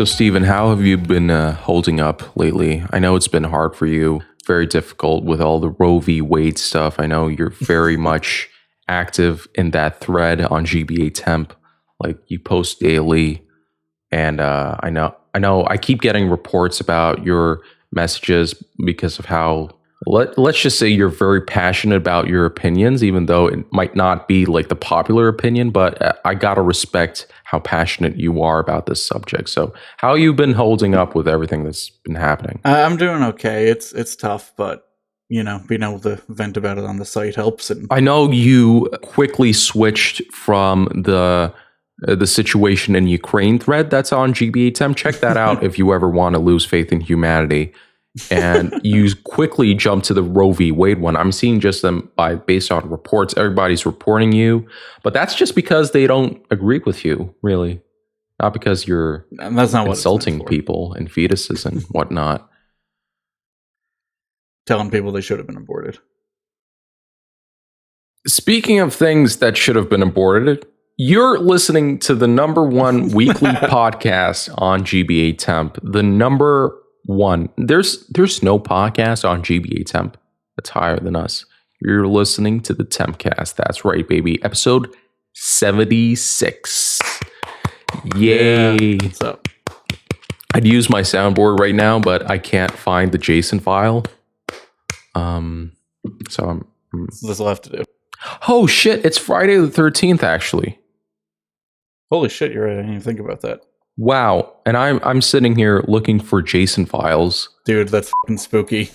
So, Steven, how have you been holding up lately? I know it's been hard for you, very difficult with all the Roe v. Wade stuff. I know you're very much active in that thread on GBA Temp. Like, you post daily, and I know I keep getting reports about your messages because of how let's just say you're very passionate about your opinions, even though it might not be like the popular opinion, but I gotta respect how passionate you are about this subject. So how you been holding up with everything that's been happening? I'm doing okay. It's tough, but being able to vent about it on the site helps. And I know you quickly switched from the situation in Ukraine thread that's on GBA Temp. Check that out if you ever want to lose faith in humanity. And you quickly jump to the Roe v. Wade one. I'm seeing just them based on reports. Everybody's reporting you, but that's just because they don't agree with you, really, not because you're that's not insulting people and fetuses and whatnot. Telling people they should have been aborted. Speaking of things that should have been aborted, you're listening to the #1 weekly podcast on GBA Temp. The number one. There's no podcast on GBA Temp that's higher than us. You're listening to the Tempcast. That's right, baby. Episode 76. Yay. Yeah, what's up? I'd use my soundboard right now, but I can't find the JSON file. So This will have to do. Oh shit, it's Friday the 13th actually. Holy shit, you're right. I didn't even think about that. Wow. And I'm sitting here looking for JSON files. Dude, that's fucking spooky.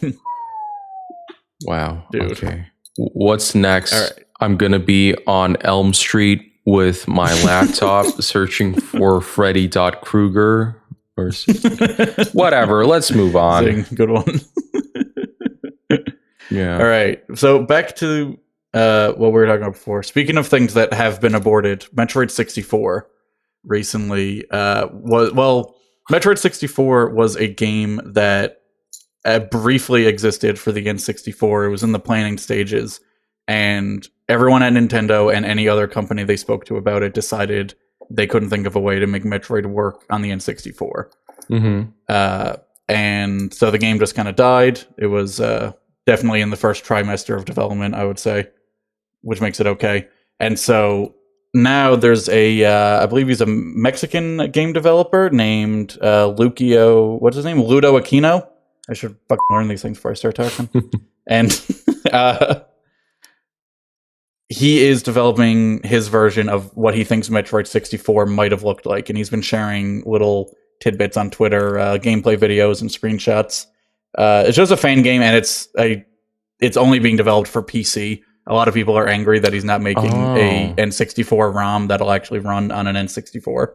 Wow. Dude. Okay. What's next? All right. I'm going to be on Elm Street with my laptop searching for Freddy.Krueger or whatever. Let's move on. Zing. Good one. Yeah. All right. So back to what we were talking about before. Speaking of things that have been aborted, Metroid 64 recently Metroid 64 was a game that briefly existed for the N64. It was in the planning stages, and everyone at Nintendo and any other company they spoke to about it decided they couldn't think of a way to make Metroid work on the N64. Mm-hmm. And so the game just kind of died. It was definitely in the first trimester of development, I would say, which makes it okay. And so now there's I believe he's a Mexican game developer named Luto Akino. I should fucking learn these things before I start talking. And he is developing his version of what he thinks Metroid 64 might have looked like. And he's been sharing little tidbits on Twitter, gameplay videos and screenshots. It's just a fan game, and it's only being developed for PC. A lot of people are angry that he's not making a N64 ROM that'll actually run on an N64.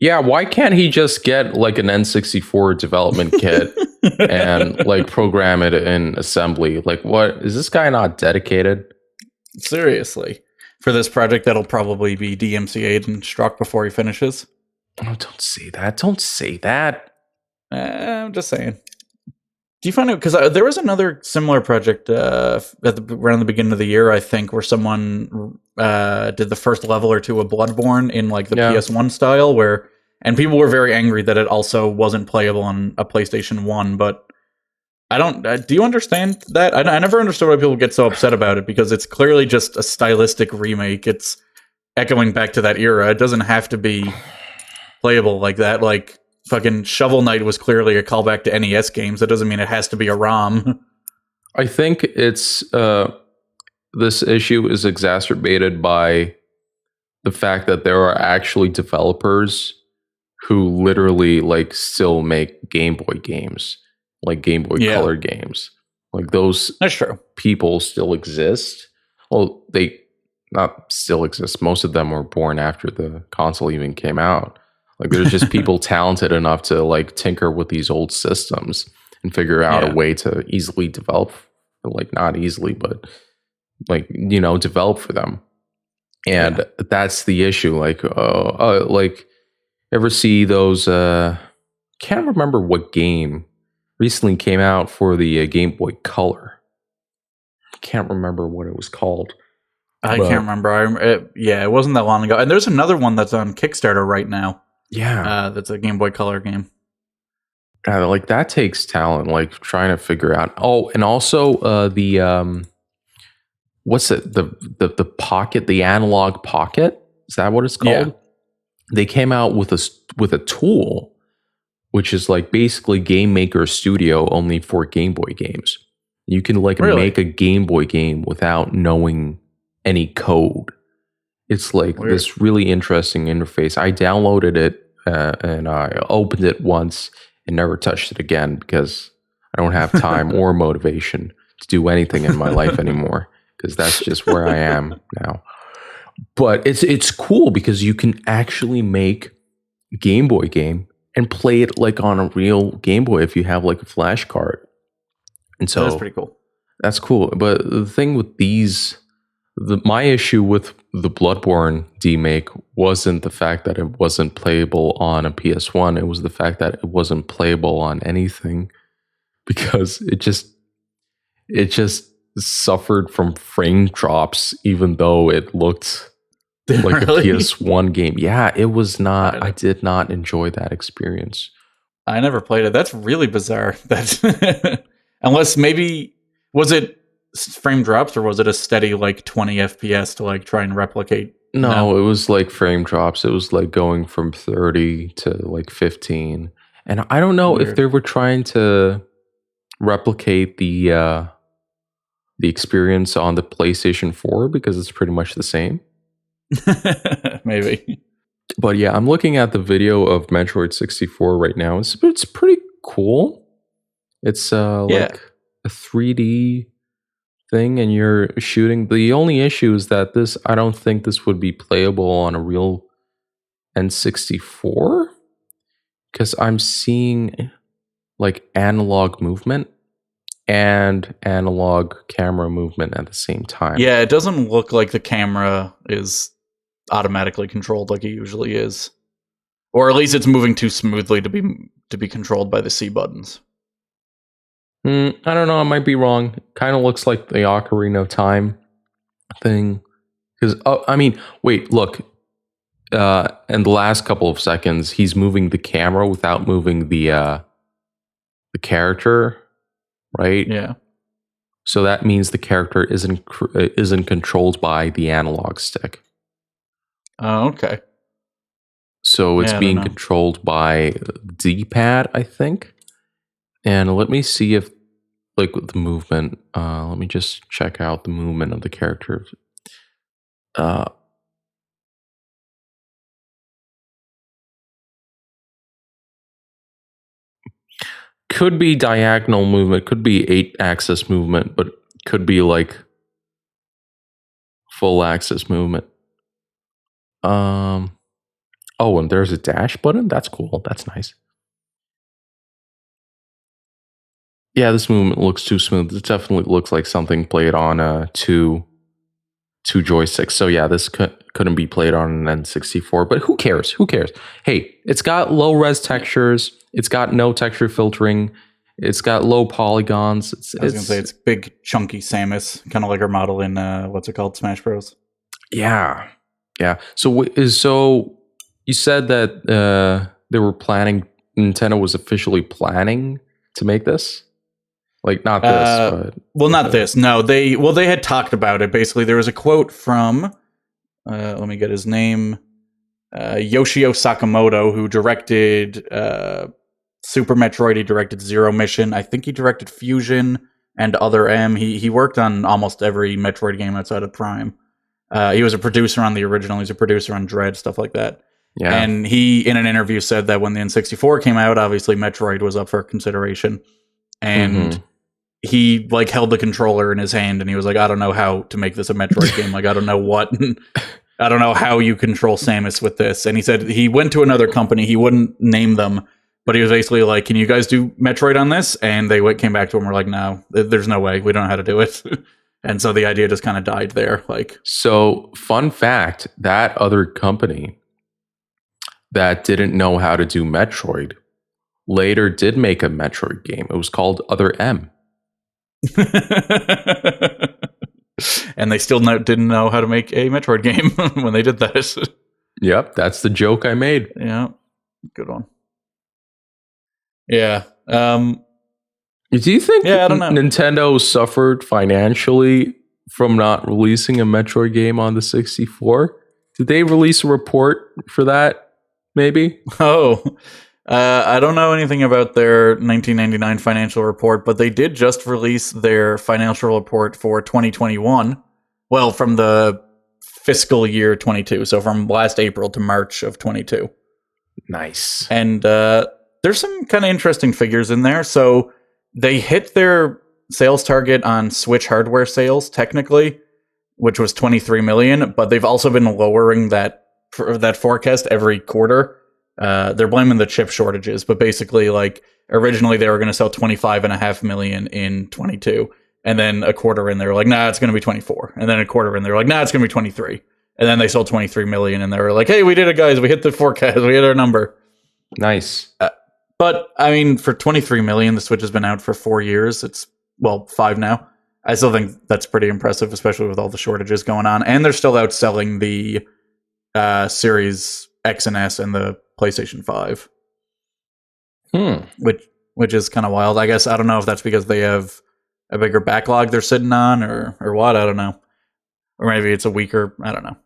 Yeah, why can't he just get like an N64 development kit and like program it in assembly? Like, what is this guy not dedicated? Seriously, for this project that'll probably be DMCA'd and struck before he finishes. Oh, don't say that. Don't say that. I'm just saying. Do you find it? Because there was another similar project around the beginning of the year, I think, where someone did the first level or two of Bloodborne in like the PS1 style, and people were very angry that it also wasn't playable on a PlayStation 1. But I don't. Do you understand that? I never understood why people get so upset about it, because it's clearly just a stylistic remake. It's echoing back to that era. It doesn't have to be playable like that. Like, fucking Shovel Knight was clearly a callback to NES games. That doesn't mean it has to be a ROM. I think it's this issue is exacerbated by the fact that there are actually developers who literally like still make Game Boy games, like Game Boy Color games. Like those That's true. people still exist. Well, they not still exist. Most of them were born after the console even came out. Like there's just people talented enough to like tinker with these old systems and figure out a way to easily develop, like not easily, but like, develop for them. And that's the issue. Like, like ever see those, can't remember what game recently came out for the Game Boy Color. Can't remember what it was called. I can't remember. It wasn't that long ago. And there's another one that's on Kickstarter right now. Yeah. That's a Game Boy Color game. Like that takes talent, like trying to figure out. Oh, and also the what's it? The pocket, the analog pocket? Is that what it's called? Yeah. They came out with a tool which is like basically Game Maker Studio only for Game Boy games. You can like Really? make a Game Boy game without knowing any code. It's like Weird. this really interesting interface. I downloaded it and I opened it once and never touched it again because I don't have time or motivation to do anything in my life anymore because that's just where I am now. But it's cool because you can actually make a Game Boy game and play it like on a real Game Boy if you have like a flash card. And so That's pretty cool. That's cool. But the thing with these, my issue with the Bloodborne demake wasn't the fact that it wasn't playable on a PS1. It was the fact that it wasn't playable on anything because it just suffered from frame drops, even though it looked like Really? a PS1 game. Yeah, it was not. I did not enjoy that experience. I never played it. That's really bizarre. That's unless maybe was it frame drops or was it a steady like 20 FPS to like try and replicate? No, it was like frame drops. It was like going from 30 to like 15. And I don't know if they were trying to replicate the experience on the PlayStation 4 because it's pretty much the same. Maybe. But yeah, I'm looking at the video of Metroid 64 right now. It's pretty cool. It's like a 3D thing and you're shooting. The only issue is that I don't think this would be playable on a real N64 because I'm seeing like analog movement and analog camera movement at the same time. Yeah, it doesn't look like the camera is automatically controlled like it usually is, or at least it's moving too smoothly to be controlled by the C buttons. I don't know. I might be wrong. Kind of looks like the Ocarina of Time thing. Because I mean, wait, look. In the last couple of seconds, he's moving the camera without moving the character, right? Yeah. So that means the character isn't controlled by the analog stick. Oh, okay. So it's being controlled by D-pad, I think. And let me see if, like, with the movement, let me just check out the movement of the character. Could be diagonal movement, could be 8-axis movement, but could be like full axis movement. Oh, and there's a dash button. That's cool. That's nice. Yeah, this movement looks too smooth. It definitely looks like something played on two joysticks. So yeah, this couldn't be played on an N64. But who cares? Who cares? Hey, it's got low res textures. It's got no texture filtering. It's got low polygons. I was gonna say it's big chunky Samus, kind of like her model in what's it called, Smash Bros. Yeah. So you said that they were planning. Nintendo was officially planning to make this. Like not this, but well, not this. No, they had talked about it. Basically, there was a quote from let me get his name, Yoshio Sakamoto, who directed Super Metroid. He directed Zero Mission. I think he directed Fusion and Other M. He worked on almost every Metroid game outside of Prime. He was a producer on the original. He's a producer on Dread, stuff like that. Yeah. And he, in an interview, said that when the N64 came out, obviously Metroid was up for consideration, and he like held the controller in his hand and he was like, I don't know how to make this a Metroid game. Like, I don't know what, I don't know how you control Samus with this. And he said he went to another company. He wouldn't name them, but he was basically like, can you guys do Metroid on this? And they came back to him and were like, no, there's no way. We don't know how to do it. And so the idea just kind of died there. Like, so fun fact, that other company that didn't know how to do Metroid later did make a Metroid game. It was called Other M. And they still didn't know how to make a Metroid game when they did that. Yep, that's the joke I made. Yeah. Good one. Yeah. Do you think Yeah, I don't know. Nintendo suffered financially from not releasing a Metroid game on the 64? Did they release a report for that? Maybe? Oh, I don't know anything about their 1999 financial report, but they did just release their financial report for 2021. Well, from the fiscal year 22, so from last April to March of 22. Nice. And there's some kind of interesting figures in there. So they hit their sales target on Switch hardware sales, technically, which was 23 million, but they've also been lowering that forecast every quarter. They're blaming the chip shortages, but basically, like, originally they were going to sell 25.5 million in 22, and then a quarter in, they were like, nah, it's going to be 24, and then a quarter in, they were like, nah, it's going to be 23, and then they sold 23 million, and they were like, hey, we did it, guys, we hit the forecast, we hit our number. Nice. But I mean, for 23 million, the Switch has been out for 4 years. It's, well, 5 now. I still think that's pretty impressive, especially with all the shortages going on. And they're still outselling the Series X and S and the PlayStation 5. Which is kind of wild. I guess, I don't know if that's because they have a bigger backlog they're sitting on or what. I don't know. Or maybe it's a weaker, I don't know.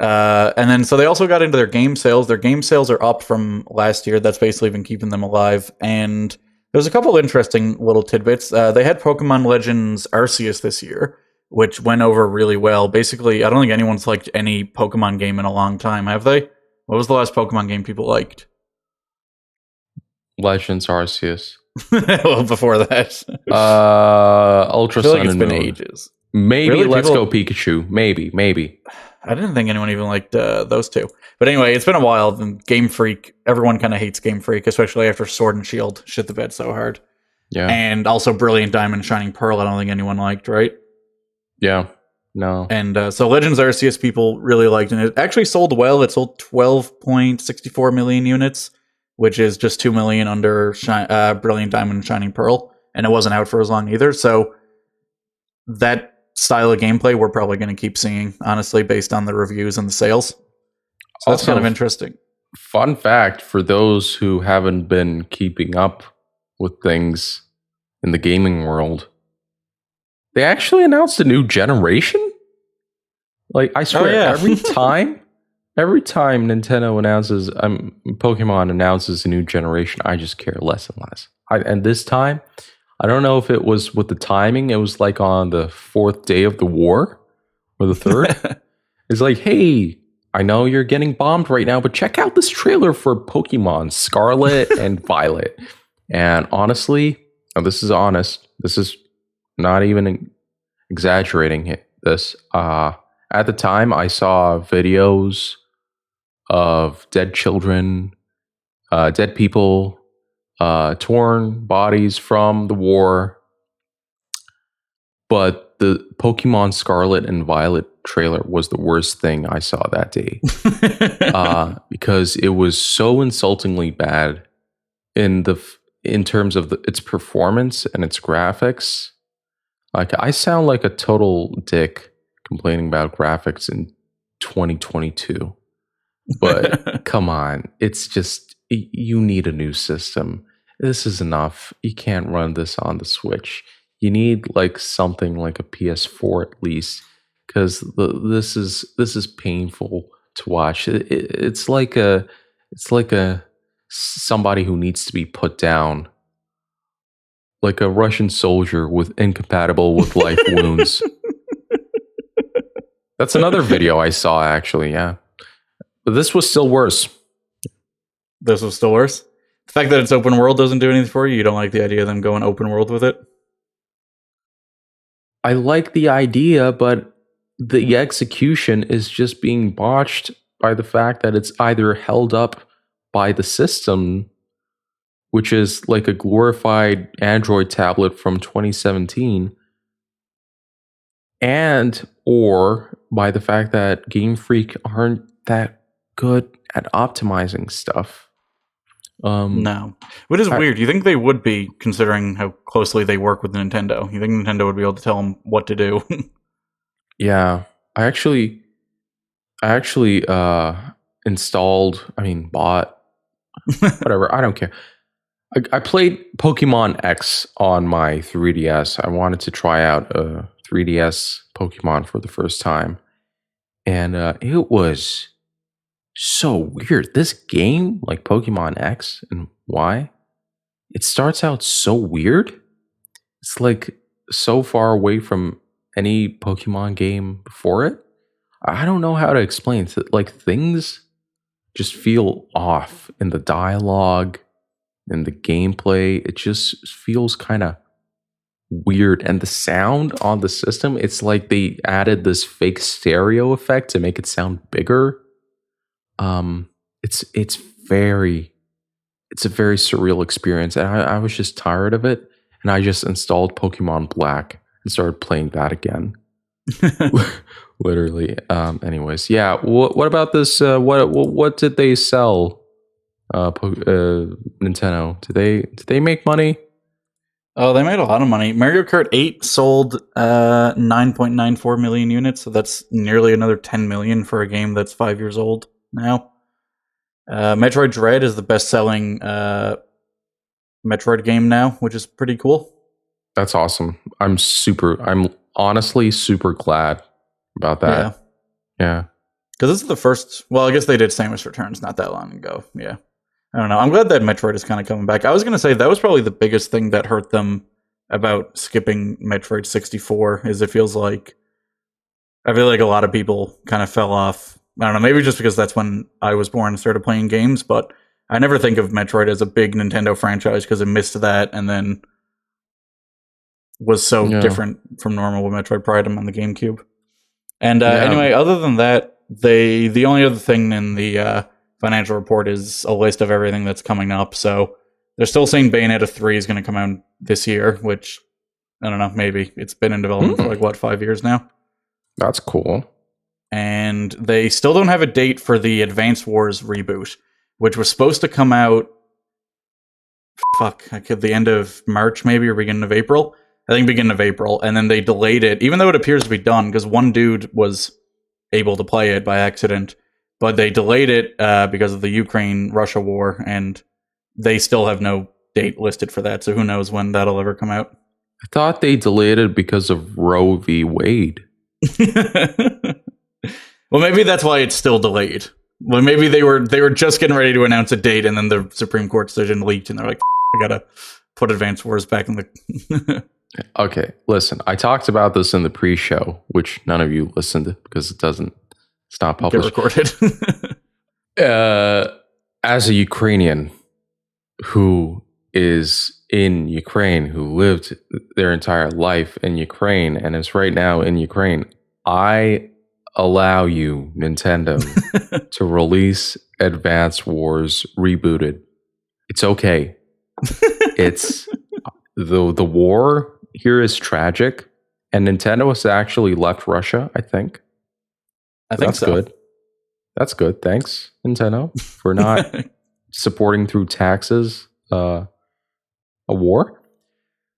And then, so they also got into their game sales. Their game sales are up from last year. That's basically been keeping them alive. And there's a couple interesting little tidbits. They had Pokemon Legends Arceus this year, which went over really well. Basically, I don't think anyone's liked any Pokemon game in a long time, have they? What was the last Pokemon game people liked? Legends Arceus. Well, before that. Ultra I feel Sun like it's and been Moon. ages. Maybe Really? Let's Go Pikachu. Maybe. I didn't think anyone even liked those two. But anyway, it's been a while. And Game Freak, everyone kind of hates Game Freak, especially after Sword and Shield shit the bed so hard. Yeah. And also Brilliant Diamond, Shining Pearl, I don't think anyone liked, right? Yeah. No. And so Legends Arceus people really liked, and it actually sold well. It sold 12.64 million units, which is just 2 million under Brilliant Diamond and Shining Pearl, and it wasn't out for as long either. So that style of gameplay we're probably going to keep seeing, honestly, based on the reviews and the sales. So that's Also, kind of interesting. Fun fact for those who haven't been keeping up with things in the gaming world, they actually announced a new generation. Like, I swear, every time Nintendo announces, Pokemon announces a new generation, I just care less and less. And this time, I don't know if it was with the timing. It was like on the 4th day of the war or the 3rd. It's like, hey, I know you're getting bombed right now, but check out this trailer for Pokemon Scarlet and Violet. And honestly, this is honest. This is not even exaggerating this. At the time, I saw videos of dead children, dead people, torn bodies from the war. But the Pokemon Scarlet and Violet trailer was the worst thing I saw that day. Because it was so insultingly bad in terms of its performance and its graphics. Like, I sound like a total dick complaining about graphics in 2022. But come on, it's just, you need a new system. This is enough. You can't run this on the Switch. You need like something like a PS4 at least, because this is painful to watch. It's like somebody who needs to be put down, like a Russian soldier with incompatible with life wounds. That's another video I saw, actually. Yeah, but this was still worse. This was still worse. The fact that it's open world doesn't do anything for you. You don't like the idea of them going open world with it? I like the idea, but the execution is just being botched by the fact that it's either held up by the system, which is like a glorified Android tablet from 2017, and or by the fact that Game Freak aren't that good at optimizing stuff. No. Which is weird. You think they would be, considering how closely they work with Nintendo? You think Nintendo would be able to tell them what to do? Yeah. I actually bought Whatever, I don't care. I played Pokemon X on my 3DS. I wanted to try out a 3DS Pokemon for the first time. And it was so weird. This game, like Pokemon X and Y, it starts out so weird. It's like so far away from any Pokemon game before it. I don't know how to explain it. Like things just feel off in the dialogue and the gameplay. It just feels kind of weird. And the sound on the system, it's like they added this fake stereo effect to make it sound bigger. It's very it's a very surreal experience, and I was just tired of it, and I just installed Pokemon Black and started playing that again. Literally. Anyways, yeah. What about this? What did they sell? Nintendo. Did they make money? Oh, they made a lot of money. Mario Kart 8 sold 9.94 million units, so that's nearly another 10 million for a game that's 5 years old now. Metroid Dread is the best-selling Metroid game now, which is pretty cool. That's awesome. I'm honestly super glad about that. Yeah. Because this is the first... Well, I guess they did Samus Returns not that long ago. Yeah. I don't know. I'm glad that Metroid is kind of coming back. I was going to say that was probably the biggest thing that hurt them about skipping Metroid 64, is it feels like... I feel like a lot of people kind of fell off. I don't know, maybe just because that's when I was born and started playing games, but I never think of Metroid as a big Nintendo franchise because it missed that and then was so different from normal with Metroid Prime on the GameCube. And anyway, other than that, the only other thing in the financial report is a list of everything that's coming up. So they're still saying Bayonetta 3 is going to come out this year, which, I don't know, maybe. It's been in development for 5 years now? That's cool. And they still don't have a date for the Advance Wars reboot, which was supposed to come out the end of March maybe, or beginning of April. I think beginning of April. And then they delayed it, even though it appears to be done, because one dude was able to play it by accident. But they delayed it because of the Ukraine-Russia war, and they still have no date listed for that, so who knows when that'll ever come out. I thought they delayed it because of Roe v. Wade. Well, maybe that's why it's still delayed. Well, maybe they were just getting ready to announce a date, and then the Supreme Court decision leaked, and they're like, "I gotta put Advance Wars back in the." Okay, listen. I talked about this in the pre-show, which none of you listened because it's not published. Get recorded. As a Ukrainian who is in Ukraine, who lived their entire life in Ukraine, and is right now in Ukraine, I allow you, Nintendo, to release Advance Wars rebooted. It's okay. It's the war here is tragic, and Nintendo has actually left Russia, I think. I think that's good. That's good. Thanks, Nintendo, for not supporting through taxes a war.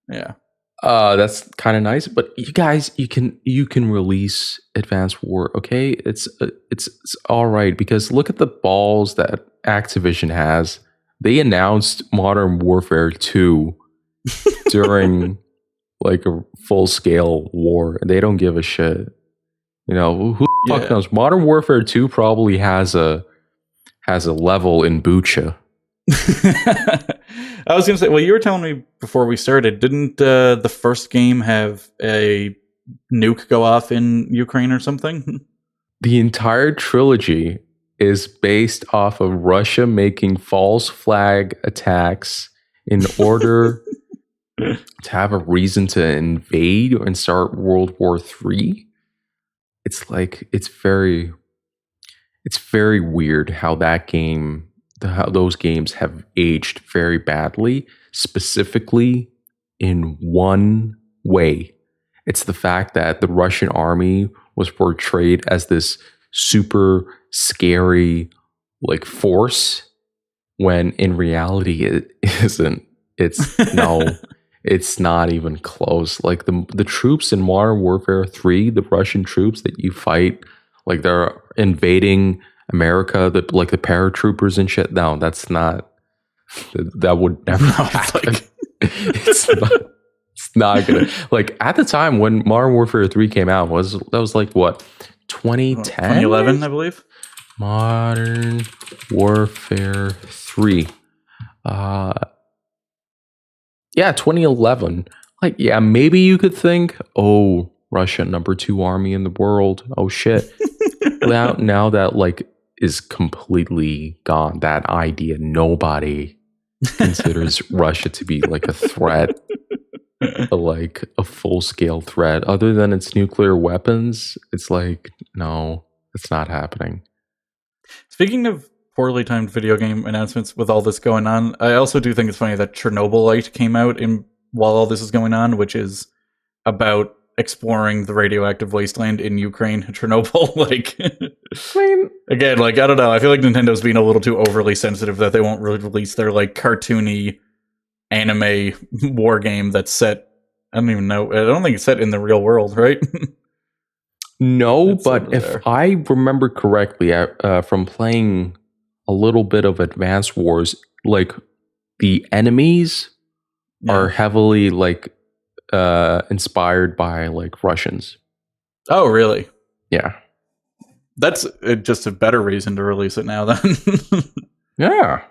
Yeah. That's kind of nice, but you guys, you can release Advance War, okay? It's all right, because look at the balls that Activision has. They announced Modern Warfare 2 during like a full-scale war, and they don't give a shit. You know, who the fuck knows? Modern Warfare 2 probably has a level in Bucha. I was going to say, well, you were telling me before we started, didn't the first game have a nuke go off in Ukraine or something? The entire trilogy is based off of Russia making false flag attacks in order to have a reason to invade and start World War III. It's like, it's very weird how how those games have aged very badly, specifically in one way. It's the fact that the Russian army was portrayed as this super scary like force, when in reality it isn't. It's it's not even close. Like the troops in Modern Warfare 3, the Russian troops that you fight, like they're invading America, like the paratroopers and shit. No, that's not That would never happen. It's not gonna, like, at the time when Modern Warfare 3 came out, that was like what, 2010? 2011, I believe. Modern Warfare 3. Yeah, 2011. Like, yeah, maybe you could think, oh, Russia, number 2 army in the world. Oh shit. now that like is completely gone. That idea, nobody considers Russia to be like a threat, like a full-scale threat. Other than its nuclear weapons, it's like, no, it's not happening. Speaking of poorly timed video game announcements with all this going on, I also do think it's funny that Chernobylite came out while all this is going on, which is about exploring the radioactive wasteland in Ukraine, Chernobyl. Like, I mean, again, like, I don't know. I feel like Nintendo's being a little too overly sensitive that they won't really release their like cartoony anime war game that's set. I don't even know. I don't think it's set in the real world, right? No, but if I remember correctly, from playing a little bit of Advance Wars, like the enemies are heavily like inspired by like Russians. Oh, really? Yeah. That's just a better reason to release it now then. Yeah.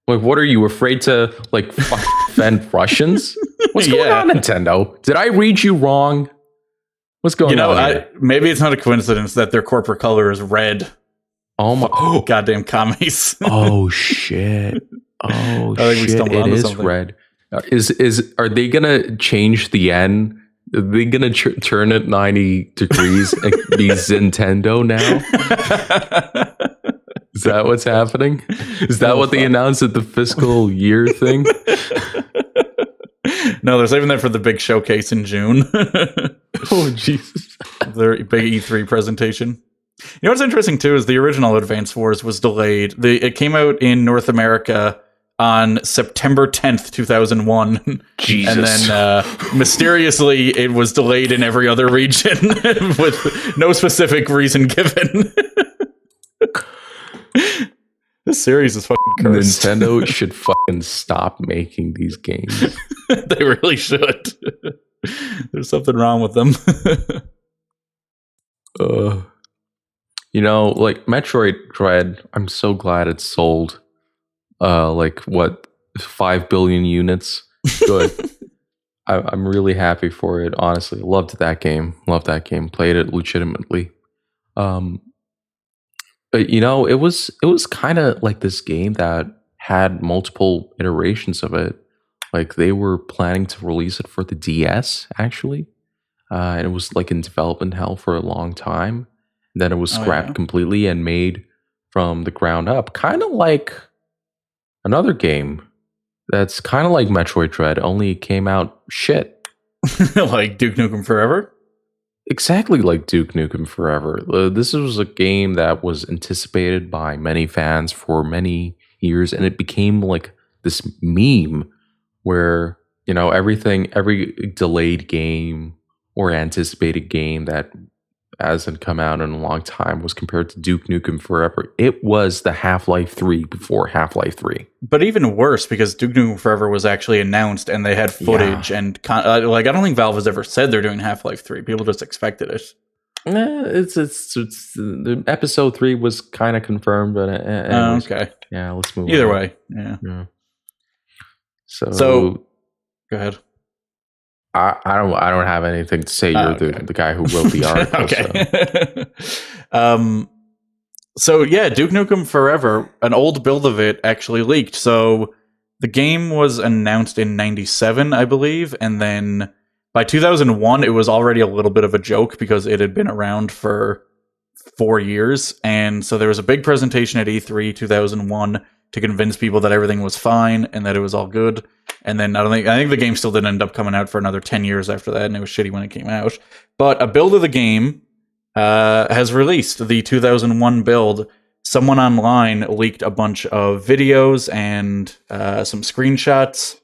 Like, what are you, afraid to like offend Russians? What's going on, Nintendo? Did I read you wrong? What's going on? Maybe it's not a coincidence that their corporate color is red. Oh my goddamn commies. Oh shit. Oh I think shit. It is red. Are they gonna change the N? Are they gonna turn it 90 degrees and be Nintendo now? Is that what's happening? Is that what they announced at the fiscal year thing? No, they're saving that for the big showcase in June. Oh, Jesus. Their big E3 presentation. You know what's interesting, too, is the original Advance Wars was delayed. It came out in North America on September 10th, 2001. Jesus. And then mysteriously, it was delayed in every other region with no specific reason given. This series is fucking cursed. Nintendo should fucking stop making these games. They really should. There's something wrong with them. You know, like Metroid Dread, I'm so glad it sold like what, 5 billion units. Good. I'm really happy for it, honestly. Loved that game. Played it legitimately. But, you know, it was kind of like this game that had multiple iterations of it. Like, they were planning to release it for the DS, actually. And it was like in development hell for a long time. And then it was scrapped completely and made from the ground up. Kind of like another game that's kind of like Metroid Dread, only it came out shit. Like Duke Nukem Forever? Exactly like Duke Nukem Forever. This was a game that was anticipated by many fans for many years, and it became like this meme where, you know, every delayed game or anticipated game that hasn't come out in a long time was compared to Duke Nukem Forever. It was the Half-Life 3 before Half-Life 3. But even worse, because Duke Nukem Forever was actually announced and they had footage and like, I don't think Valve has ever said they're doing Half-Life 3. People just expected it. It's the episode 3 was kind of confirmed, but okay. Yeah, let's move Either on. way, yeah. So go ahead. I don't have anything to say. You're the guy who wrote the article. Okay. So yeah, Duke Nukem Forever, an old build of it actually leaked. So the game was announced in 97, I believe, and then by 2001 it was already a little bit of a joke because it had been around for 4 years. And so there was a big presentation at E3 2001 to convince people that everything was fine and that it was all good. And then I think the game still didn't end up coming out for another 10 years after that, and it was shitty when it came out. But a build of the game has released, the 2001 build. Someone online leaked a bunch of videos and some screenshots,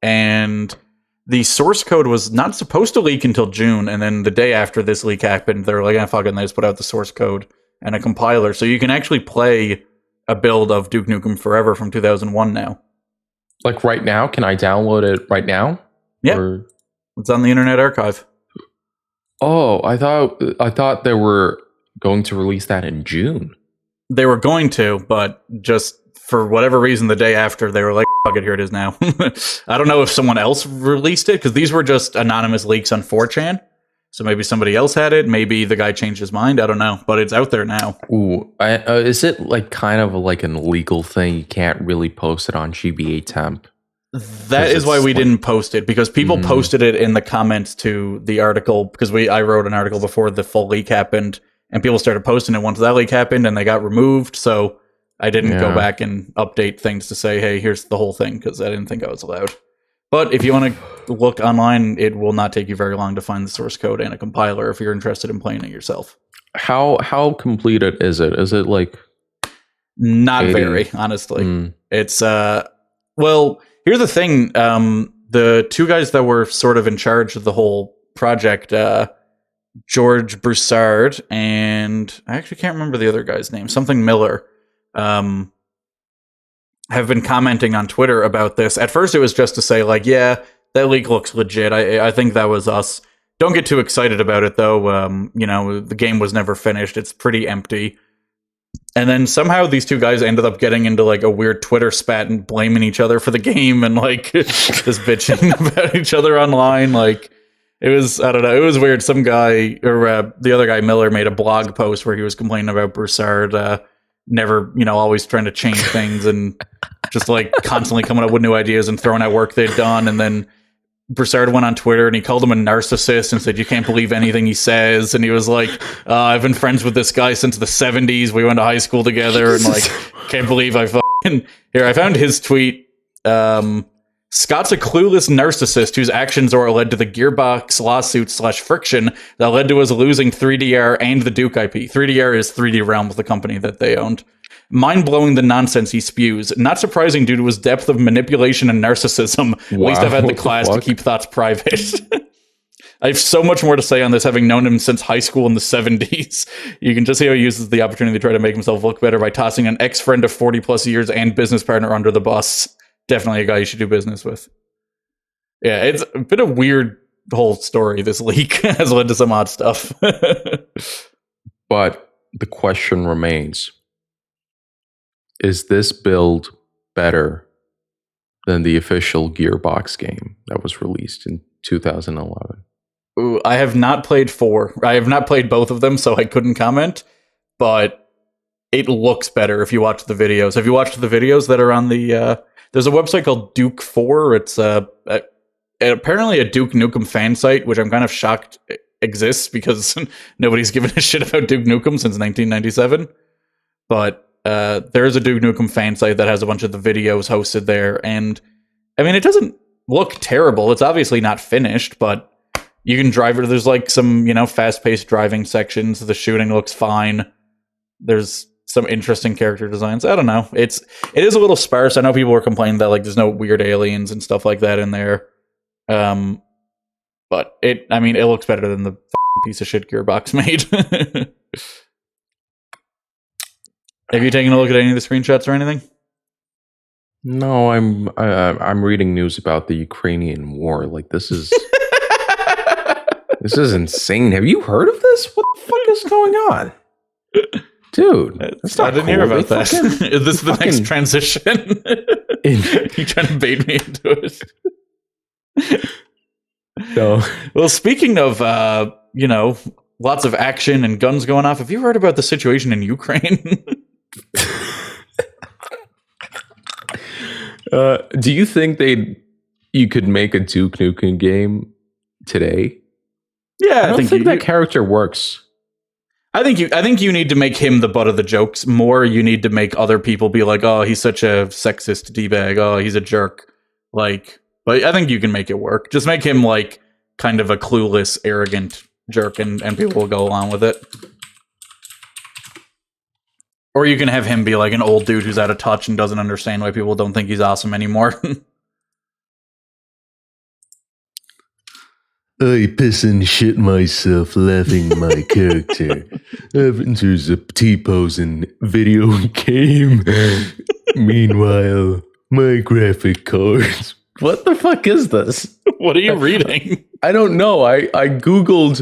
and the source code was not supposed to leak until June, and then the day after this leak happened, they were like, fuck it, and they just put out the source code and a compiler. So you can actually play a build of Duke Nukem Forever from 2001 now. Like right now? Can I download it right now? Yeah, Or... it's on the Internet Archive. Oh, I thought they were going to release that in June. They were going to, but just for whatever reason, the day after, they were like, fuck it, here it is now. I don't know if someone else released it, because these were just anonymous leaks on 4chan. So maybe somebody else had it. Maybe the guy changed his mind. I don't know, but it's out there now. Ooh, is it like kind of like an illegal thing? You can't really post it on GBA temp. That is why we didn't post it, because people posted it in the comments to the article, because I wrote an article before the full leak happened, and people started posting it once that leak happened, and they got removed. So I didn't go back and update things to say, hey, here's the whole thing, because I didn't think I was allowed. But if you want to look online, it will not take you very long to find the source code and a compiler if you're interested in playing it yourself. How completed is it? Is it like not 80? Very, honestly. It's well, here's the thing. The two guys that were sort of in charge of the whole project, George Broussard and I actually can't remember the other guy's name, something Miller, have been commenting on Twitter about this. At first, it was just to say, like, yeah, that leak looks legit. I think that was us. Don't get too excited about it, though. You know, the game was never finished. It's pretty empty. And then somehow these two guys ended up getting into like a weird Twitter spat and blaming each other for the game and like just bitching about each other online. Like, it was, I don't know, it was weird. Some guy, or the other guy, Miller, made a blog post where he was complaining about Broussard never, you know, always trying to change things and just like constantly coming up with new ideas and throwing out work they'd done. And then Broussard went on Twitter and he called him a narcissist and said, you can't believe anything he says. And he was like, I've been friends with this guy since the 70s. We went to high school together and like, can't believe I fucking... Here, I found his tweet. Scott's a clueless narcissist whose actions are led to the Gearbox lawsuit / friction that led to us losing 3DR and the Duke IP. 3DR is 3D Realms, the company that they owned. Mind-blowing the nonsense he spews. Not surprising due to his depth of manipulation and narcissism. Wow, at least I've had the class to keep thoughts private. I have so much more to say on this, having known him since high school in the 70s. You can just see how he uses the opportunity to try to make himself look better by tossing an ex-friend of 40-plus years and business partner under the bus. Definitely a guy you should do business with. Yeah, it's a bit of weird whole story. This leak has led to some odd stuff. But the question remains, is this build better than the official Gearbox game that was released in 2011? Ooh, I have not played 4. I have not played both of them, so I couldn't comment. But it looks better if you watch the videos. Have you watched the videos that are on the... there's a website called Duke 4. It's apparently a Duke Nukem fan site, which I'm kind of shocked exists because nobody's given a shit about Duke Nukem since 1997. But there is a Duke Nukem fan site that has a bunch of the videos hosted there. And I mean, it doesn't look terrible. It's obviously not finished, but you can drive it. There's like some, you know, fast-paced driving sections. The shooting looks fine. There's some interesting character designs. I don't know. It is a little sparse. I know people were complaining that like there's no weird aliens and stuff like that in there. But it looks better than the piece of shit Gearbox made. Have you taken a look at any of the screenshots or anything? No, I'm reading news about the Ukrainian war. Like, this is this is insane. Have you heard of this? What the fuck is going on? Dude, I didn't hear about that. Is this the next transition? You trying to bait me into it? No. Well, speaking of, lots of action and guns going off, have you heard about the situation in Ukraine? Do you think you could make a Duke Nukem game today? Yeah, I think that character works. I think you need to make him the butt of the jokes more. You need to make other people be like, oh, he's such a sexist D-bag. Oh, he's a jerk. Like, but I think you can make it work. Just make him like kind of a clueless, arrogant jerk, and people will go along with it. Or you can have him be like an old dude who's out of touch and doesn't understand why people don't think he's awesome anymore. I piss and shit myself laughing at my character. Avengers of T-posing video game. Meanwhile, my graphic cards. What the fuck is this? What are you reading? I don't know. I googled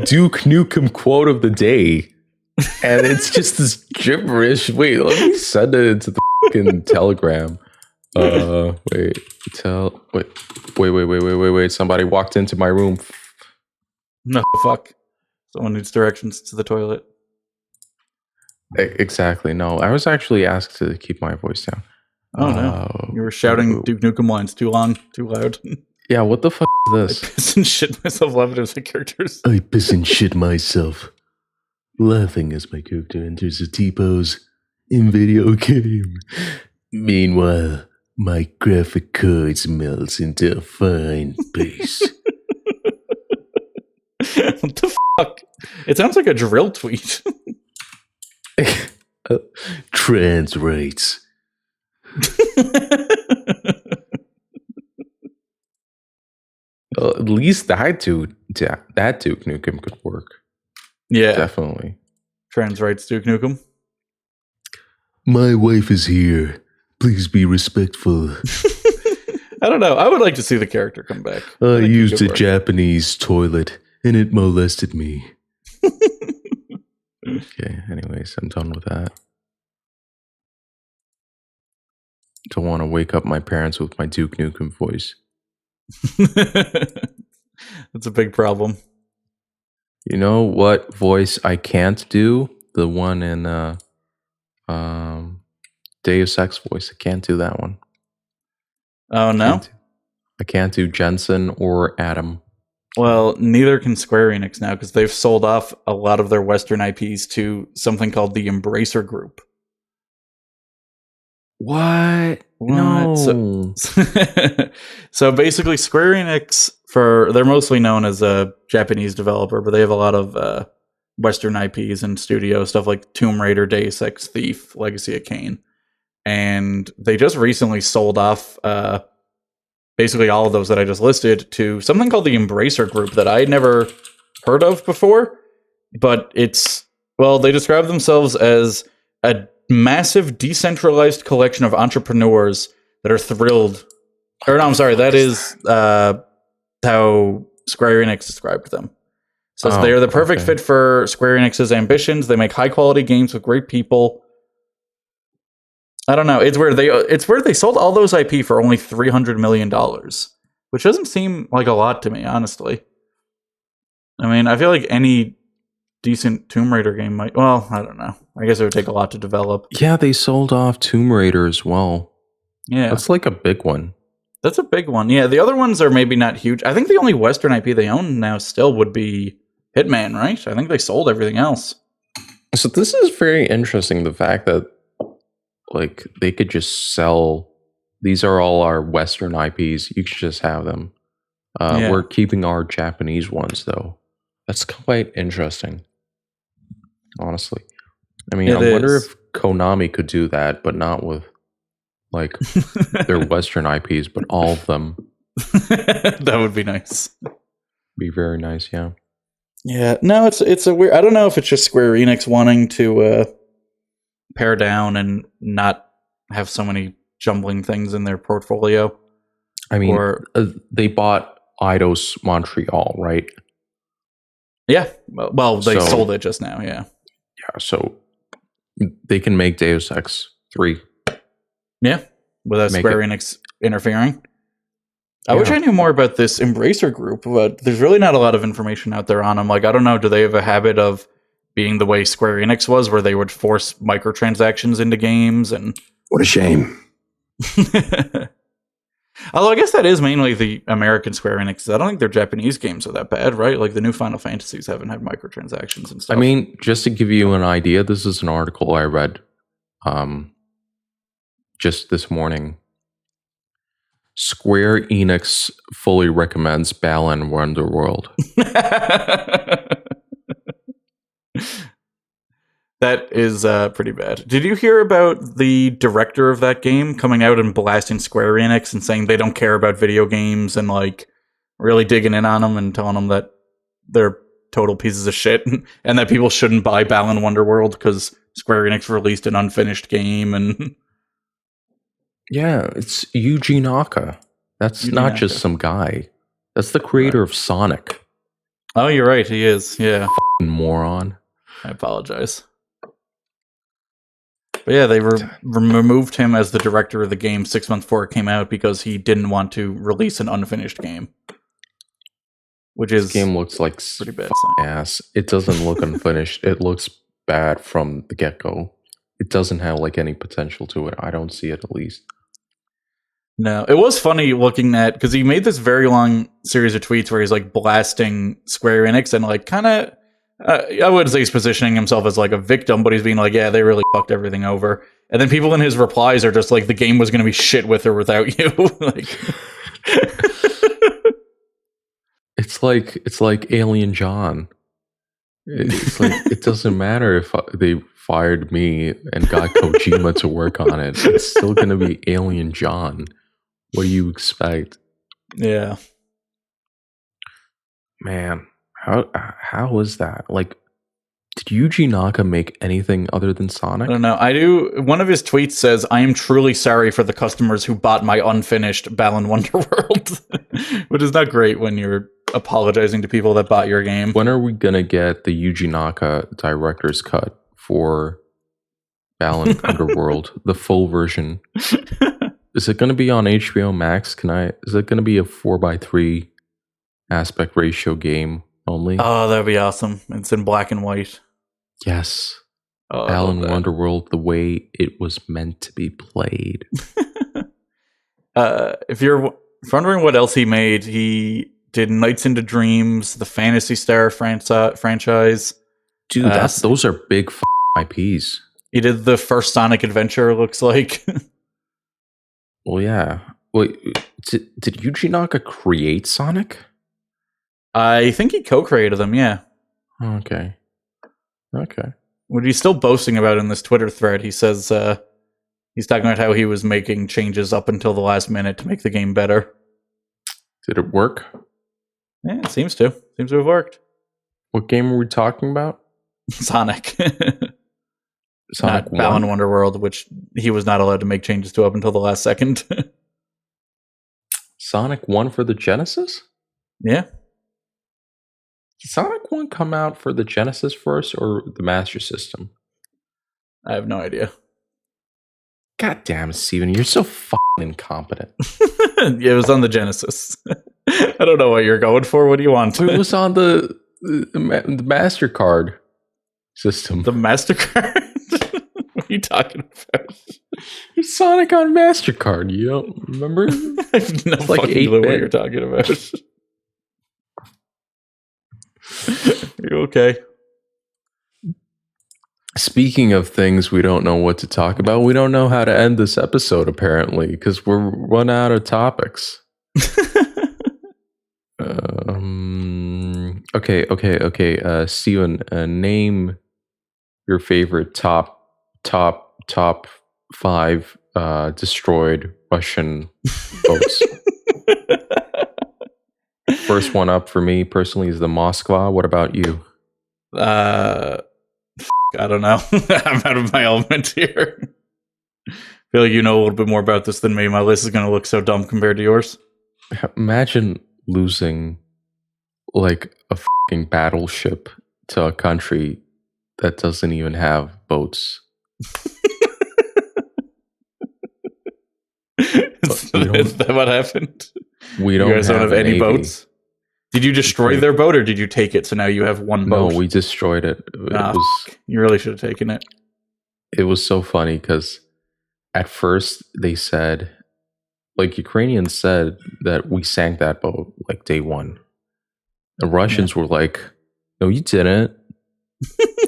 Duke Nukem quote of the day, and it's just this gibberish. Wait, let me send it into the fucking Telegram. Wait. Somebody walked into my room. No, fuck. Someone needs directions to the toilet. Exactly. No, I was actually asked to keep my voice down. Oh no! You were shouting Duke Nukem lines too long, too loud. Yeah, what the fuck is I this? piss and shit myself laughing as the characters. I piss and shit myself laughing as my character enters a T-pose in video game. Meanwhile, my graphic cards melts into a fine paste. What the fuck? It sounds like a drill tweet. Trans rights. At least that Duke Nukem could work. Yeah, Definitely. Trans rights, Duke Nukem. My wife is here. Please be respectful. I don't know. I would like to see the character come back. I used a Japanese toilet and it molested me. Okay, anyways, I'm done with that. Don't want to wake up my parents with my Duke Nukem voice. That's a big problem. You know what voice I can't do? The one in Deus Ex voice. I can't do that one. Oh, no? I can't do Jensen or Adam. Well, neither can Square Enix now because they've sold off a lot of their Western IPs to something called the Embracer Group. What? No. So basically, Square Enix, they're mostly known as a Japanese developer, but they have a lot of Western IPs and studio stuff like Tomb Raider, Deus Ex, Thief, Legacy of Kain. And they just recently sold off basically all of those that I just listed to something called the Embracer Group that I had never heard of before. But they describe themselves as a massive decentralized collection of entrepreneurs that are thrilled. Or no, I'm sorry, that is how Square Enix described them. So they are the perfect fit for Square Enix's ambitions. They make high quality games with great people. I don't know. It's where they sold all those IP for only $300 million, which doesn't seem like a lot to me, honestly. I mean, I feel like any decent Tomb Raider game might. Well, I don't know. I guess it would take a lot to develop. Yeah, they sold off Tomb Raider as well. Yeah, that's like a big one. That's a big one. Yeah, the other ones are maybe not huge. I think the only Western IP they own now still would be Hitman, right? I think they sold everything else. So this is very interesting. The fact that like they could just sell. These are all our Western IPs. You could just have them. We're keeping our Japanese ones though. That's quite interesting. Honestly, I mean, I wonder if Konami could do that, but not with like their Western IPs, but all of them. That would be nice. Be very nice, yeah. Yeah, no, it's a weird. I don't know if it's just Square Enix wanting to pare down and not have so many jumbling things in their portfolio. I mean, they bought Eidos Montreal, right? Yeah. Well, they sold it just now. Yeah. Yeah. So they can make Deus Ex 3. Yeah. Without Square Enix interfering. I wish I knew more about this Embracer Group, but there's really not a lot of information out there on them. Like, I don't know. Do they have a habit of being the way Square Enix was, where they would force microtransactions into games? And what a shame. Although I guess that is mainly the American Square Enix. I don't think their Japanese games are that bad, right? Like the new Final Fantasies haven't had microtransactions and stuff. I mean, just to give you an idea, this is an article I read just this morning. Square Enix fully recommends Balan Wonderworld. That is pretty bad. Did you hear about the director of that game coming out and blasting Square Enix and saying they don't care about video games and like really digging in on them and telling them that they're total pieces of shit, and that people shouldn't buy Balan Wonderworld because Square Enix released an unfinished game. And yeah, it's Yuji Naka. That's Yuji not Naka. just some guy. That's the creator of Sonic. Oh, you're right. He is. Yeah. Fucking moron. I apologize. But yeah, they removed him as the director of the game 6 months before it came out because he didn't want to release an unfinished game. Which is This game looks like pretty bad. ass. It doesn't look unfinished. It looks bad from the get-go. It doesn't have like any potential to it. I don't see it, at least. No, it was funny looking at, because he made this very long series of tweets where he's like blasting Square Enix and like kind of, I wouldn't say he's positioning himself as like a victim, but he's being like, yeah, they really fucked everything over. And then people in his replies are just like, the game was going to be shit with or without you. Like, it's like Alien John. It's like, it doesn't matter if they fired me and got Kojima to work on it. It's still going to be Alien John. What do you expect? Yeah. Man, how is that? Like, did Yuji Naka make anything other than Sonic? I don't know. One of his tweets says, I am truly sorry for the customers who bought my unfinished Balan Wonderworld. Which is not great when you're apologizing to people that bought your game. When are we going to get the Yuji Naka director's cut for Balan Underworld, the full version? Is it going to be on HBO Max? Is it going to be a 4:3 aspect ratio game only? Oh, that'd be awesome. It's in black and white. Yes. Oh, Balan Wonderworld, the way it was meant to be played. If you're wondering what else he made, he did Nights into Dreams, the Phantasy Star franchise. Dude, those are big IPs. He did the first Sonic Adventure, looks like. Well, yeah. Wait, did Yuji Naka create Sonic? I think he co-created them, yeah. Okay. What he's still boasting about in this Twitter thread, he says he's talking about how he was making changes up until the last minute to make the game better. Did it work? Yeah, it seems to. Seems to have worked. What game are we talking about? Sonic. Sonic not Balan Wonderworld, which he was not allowed to make changes to up until the last second. Sonic 1 for the Genesis? Yeah. Did Sonic 1 come out for the Genesis first or the Master System? I have no idea. God damn it, Steven, you're so fucking incompetent. Yeah, it was on the Genesis. I don't know what you're going for. What do you want? It was on the MasterCard system. The MasterCard? What are you talking about? It's Sonic on MasterCard. You don't remember? I have no fucking clue what you're talking about. Are you okay? Speaking of things we don't know what to talk about, we don't know how to end this episode, apparently, because we're run out of topics. Okay. Steven, name your favorite top 5 destroyed Russian boats. First one up for me personally is the Moskva. What about you? I don't know. I'm out of my element here. I feel like you know a little bit more about this than me. My list is going to look so dumb compared to yours. Imagine losing like a fucking battleship to a country that doesn't even have boats. Is that what happened? We don't. You guys don't have any boats. Did you destroy their boat, or did you take it? So now you have one boat. No, we destroyed it. You really should have taken it. It was so funny because at first they said, like Ukrainians said that we sank that boat like day one. The Russians were like, "No, you didn't.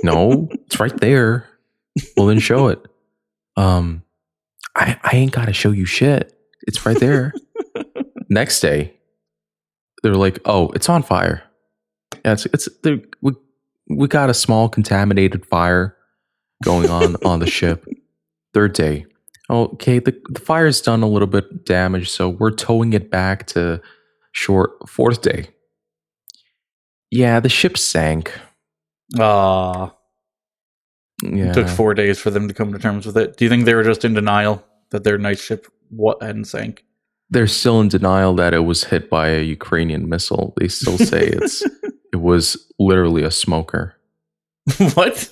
No, it's right there. Well, then show it." I ain't got to show you shit. It's right there. Next day, they're like, "Oh, it's on fire." Yeah, we got a small contaminated fire going on the ship. Third day, okay, the fire's done a little bit damage, so we're towing it back to shore. Fourth day, Yeah, the ship sank. Ah, Yeah. it took 4 days for them to come to terms with it. Do you think they were just in denial that their night ship hadn't sank? They're still in denial that it was hit by a Ukrainian missile. They still say it was literally a smoker. What?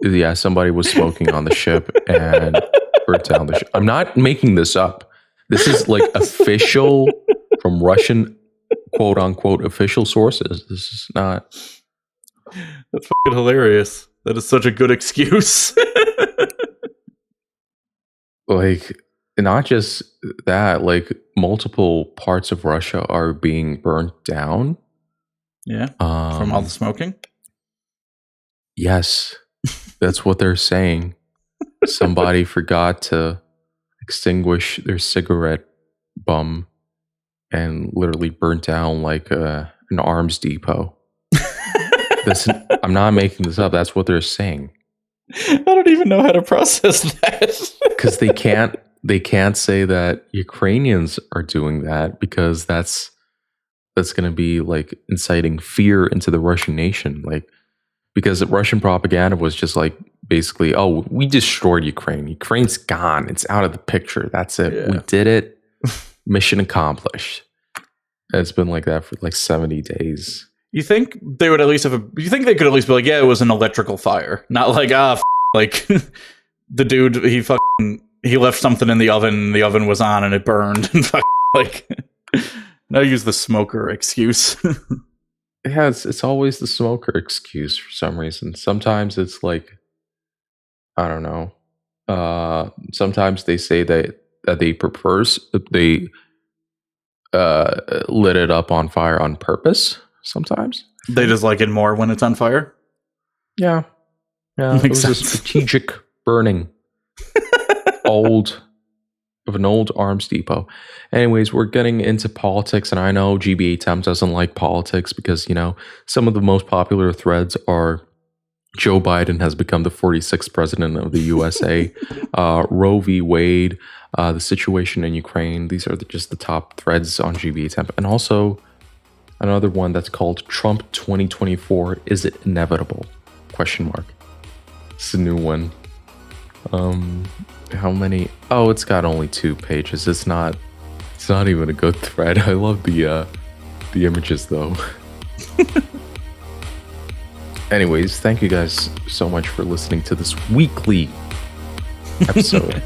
Yeah, somebody was smoking on the ship and burnt down the ship. I'm not making this up. This is like official from Russian, quote unquote, official sources. This is not. That's fucking hilarious. That is such a good excuse. Like, not just that, like, multiple parts of Russia are being burnt down. Yeah. From all the smoking? Yes. That's what they're saying. Somebody forgot to extinguish their cigarette bum and literally burnt down like an arms depot. I'm not making this up. That's what they're saying. I don't even know how to process that. Because they can't say that Ukrainians are doing that, because that's going to be like inciting fear into the Russian nation. Like, because Russian propaganda was just like, basically, oh, we destroyed Ukraine. Ukraine's gone. It's out of the picture. That's it. Yeah. We did it. Mission accomplished. And it's been like that for like 70 days. You think they would at least you think they could at least be like, yeah, it was an electrical fire. Not like, like the dude, he left something in the oven was on and it burned. And like, now use the smoker excuse. Yeah, it's always the smoker excuse for some reason. Sometimes it's like, I don't know. Sometimes they say that they lit it up on fire on purpose. Sometimes they just like it more when it's on fire. Yeah, it was sense. A strategic burning of an old arms depot. Anyways, we're getting into politics, and I know GBA Temp doesn't like politics because, you know, some of the most popular threads are Joe Biden has become the 46th president of the USA, Roe v. Wade, the situation in Ukraine. These are just the top threads on GBA Temp. And also another one that's called Trump 2024, is it inevitable? ? It's a new one. How many? Oh, it's got only 2 pages. It's not even a good thread. I love the images though. Anyways, thank you guys so much for listening to this weekly episode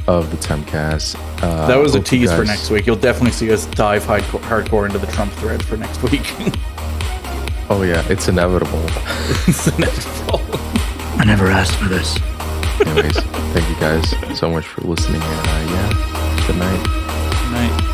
of the Tempcast. That was a tease for next week. You'll definitely see us dive hardcore into the Trump thread for next week. Oh yeah, it's inevitable. It's inevitable. I never asked for this. Anyways, thank you guys so much for listening, and good night. Good night.